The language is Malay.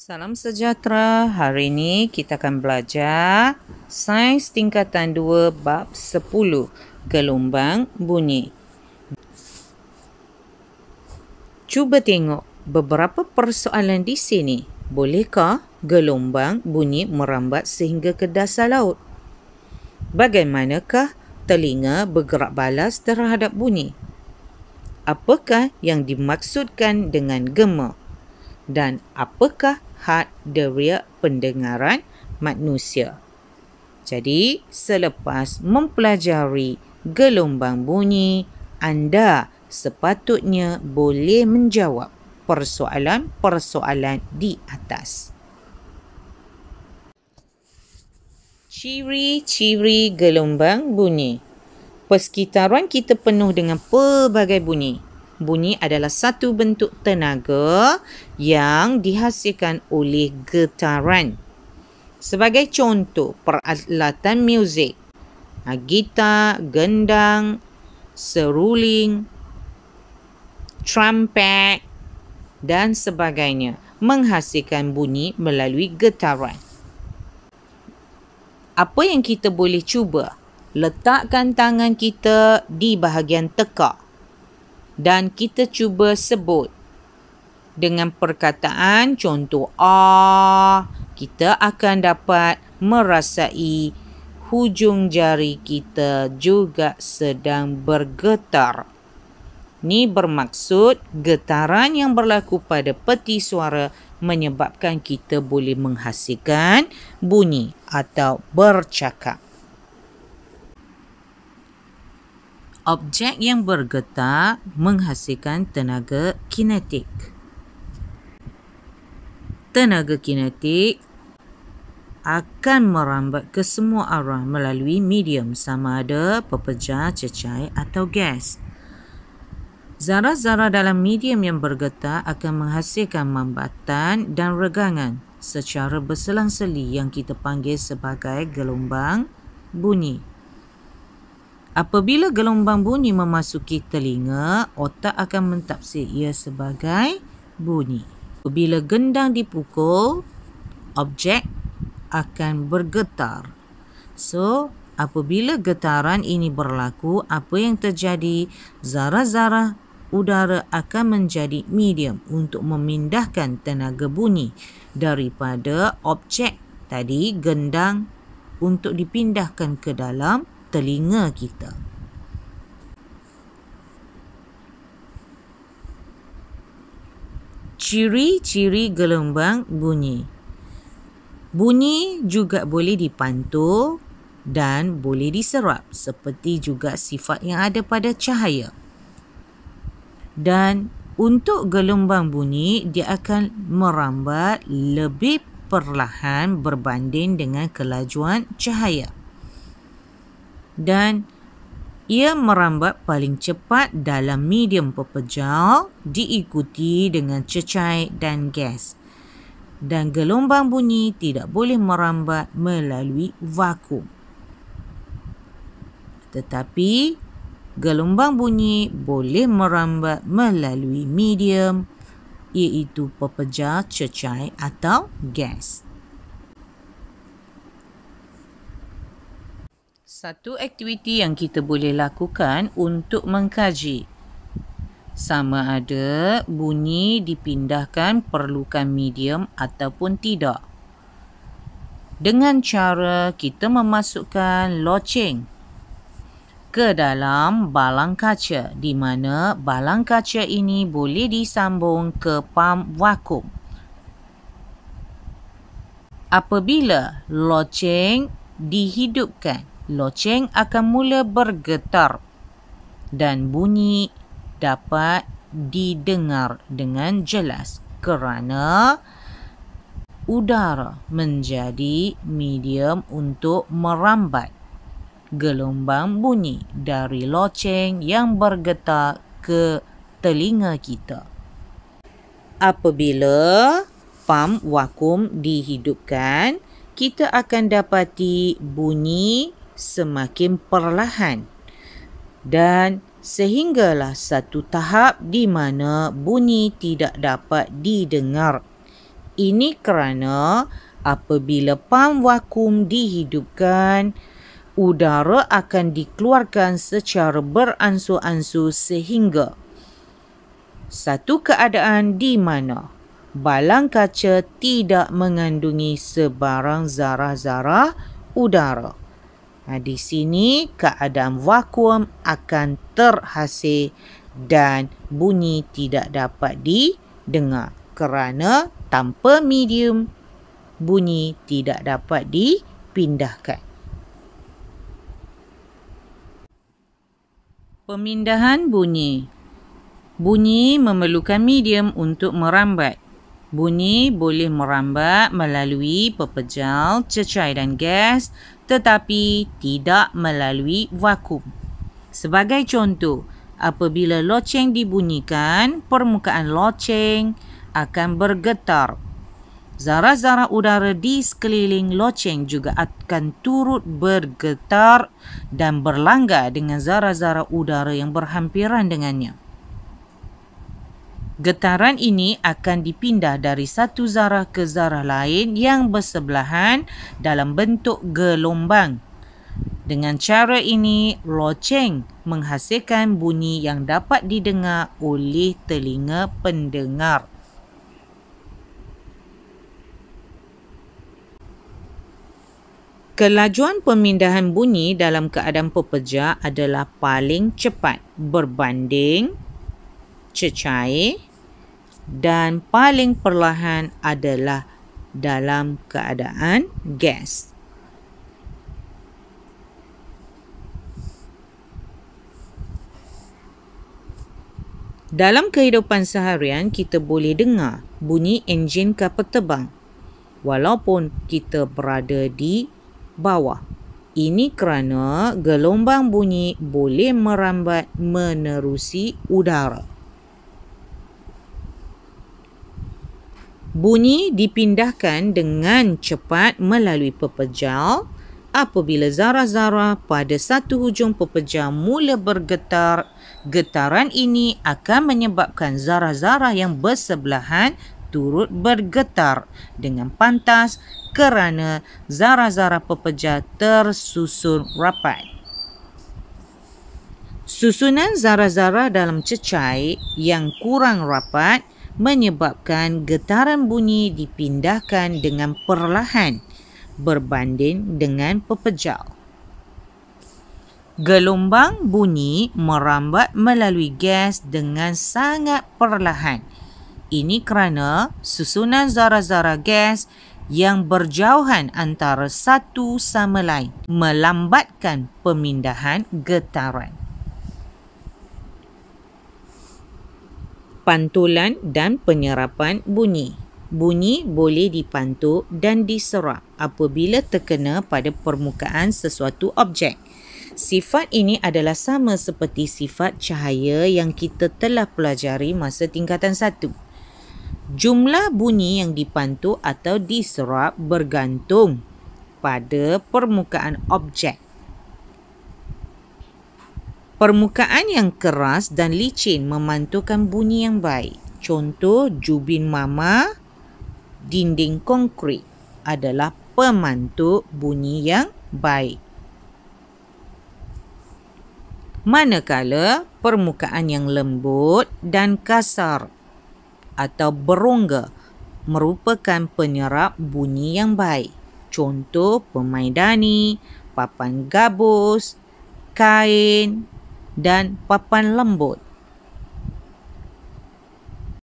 Salam sejahtera. Hari ini kita akan belajar Sains Tingkatan 2 Bab 10, Gelombang Bunyi. Cuba tengok beberapa persoalan di sini. Bolehkah gelombang bunyi merambat sehingga ke dasar laut? Bagaimanakah telinga bergerak balas terhadap bunyi? Apakah yang dimaksudkan dengan gema? Dan apakah had deria pendengaran manusia? Jadi, selepas mempelajari gelombang bunyi, anda sepatutnya boleh menjawab persoalan-persoalan di atas. Ciri-ciri gelombang bunyi. Persekitaran kita penuh dengan pelbagai bunyi. Bunyi adalah satu bentuk tenaga yang dihasilkan oleh getaran. Sebagai contoh, peralatan muzik, gitar, gendang, seruling, trumpet dan sebagainya menghasilkan bunyi melalui getaran. Apa yang kita boleh cuba? Letakkan tangan kita di bahagian tekak dan kita cuba sebut dengan perkataan contoh A. Kita akan dapat merasai hujung jari kita juga sedang bergetar. Ini bermaksud getaran yang berlaku pada peti suara menyebabkan kita boleh menghasilkan bunyi atau bercakap. Objek yang bergetar menghasilkan tenaga kinetik. Tenaga kinetik akan merambat ke semua arah melalui medium sama ada pepejah, cecair atau gas. Zarah-zarah dalam medium yang bergetar akan menghasilkan mambatan dan regangan secara berselang-seli yang kita panggil sebagai gelombang bunyi. Apabila gelombang bunyi memasuki telinga, otak akan mentafsir ia sebagai bunyi. Apabila gendang dipukul, objek akan bergetar. So, apabila getaran ini berlaku, apa yang terjadi? Zarah-zarah udara akan menjadi medium untuk memindahkan tenaga bunyi daripada objek tadi, gendang, untuk dipindahkan ke dalam telinga kita. Ciri-ciri gelombang bunyi. Bunyi juga boleh dipantul dan boleh diserap seperti juga sifat yang ada pada cahaya. Dan untuk gelombang bunyi, dia akan merambat lebih perlahan berbanding dengan kelajuan cahaya. Dan ia merambat paling cepat dalam medium pepejal diikuti dengan cecair dan gas. Dan gelombang bunyi tidak boleh merambat melalui vakum. Tetapi gelombang bunyi boleh merambat melalui medium iaitu pepejal, cecair atau gas. Satu aktiviti yang kita boleh lakukan untuk mengkaji sama ada bunyi dipindahkan perlukan medium ataupun tidak. Dengan cara kita memasukkan loceng ke dalam balang kaca di mana balang kaca ini boleh disambung ke pam vakum. Apabila loceng dihidupkan, loceng akan mula bergetar dan bunyi dapat didengar dengan jelas kerana udara menjadi medium untuk merambat gelombang bunyi dari loceng yang bergetar ke telinga kita. Apabila pam vakum dihidupkan, kita akan dapati bunyi semakin perlahan dan sehinggalah satu tahap di mana bunyi tidak dapat didengar Ini kerana apabila pam vakum dihidupkan, udara akan dikeluarkan secara beransur-ansur sehingga satu keadaan di mana balang kaca tidak mengandungi sebarang zarah-zarah udara. Di sini keadaan vakuum akan terhasil dan bunyi tidak dapat didengar kerana tanpa medium bunyi tidak dapat dipindahkan. Pemindahan bunyi. Bunyi memerlukan medium untuk merambat. Bunyi boleh merambat melalui pepejal, cecair dan gas tetapi tidak melalui vakum. Sebagai contoh, apabila loceng dibunyikan, permukaan loceng akan bergetar. Zarah-zarah udara di sekeliling loceng juga akan turut bergetar dan berlanggar dengan zarah-zarah udara yang berhampiran dengannya. Getaran ini akan dipindah dari satu zarah ke zarah lain yang bersebelahan dalam bentuk gelombang. Dengan cara ini, loceng menghasilkan bunyi yang dapat didengar oleh telinga pendengar. Kelajuan pemindahan bunyi dalam keadaan pepejal adalah paling cepat berbanding cecair dan paling perlahan adalah dalam keadaan gas. Dalam kehidupan seharian, kita boleh dengar bunyi enjin kapal terbang walaupun kita berada di bawah. Ini kerana gelombang bunyi boleh merambat menerusi udara. Bunyi dipindahkan dengan cepat melalui pepejal. Apabila zarah-zarah pada satu hujung pepejal mula bergetar, getaran ini akan menyebabkan zarah-zarah yang bersebelahan turut bergetar dengan pantas kerana zarah-zarah pepejal tersusun rapat. Susunan zarah-zarah dalam cecair yang kurang rapat menyebabkan getaran bunyi dipindahkan dengan perlahan berbanding dengan pepejal. Gelombang bunyi merambat melalui gas dengan sangat perlahan. Ini kerana susunan zarah-zarah gas yang berjauhan antara satu sama lain melambatkan pemindahan getaran. Pantulan dan penyerapan bunyi. Bunyi boleh dipantul dan diserap apabila terkena pada permukaan sesuatu objek. Sifat ini adalah sama seperti sifat cahaya yang kita telah pelajari masa tingkatan 1. Jumlah bunyi yang dipantul atau diserap bergantung pada permukaan objek. Permukaan yang keras dan licin memantulkan bunyi yang baik. Contoh jubin mama, dinding konkrit adalah pemantul bunyi yang baik. Manakala permukaan yang lembut dan kasar atau berongga merupakan penyerap bunyi yang baik. Contoh pemaidani, papan gabus, kain dan papan lembut.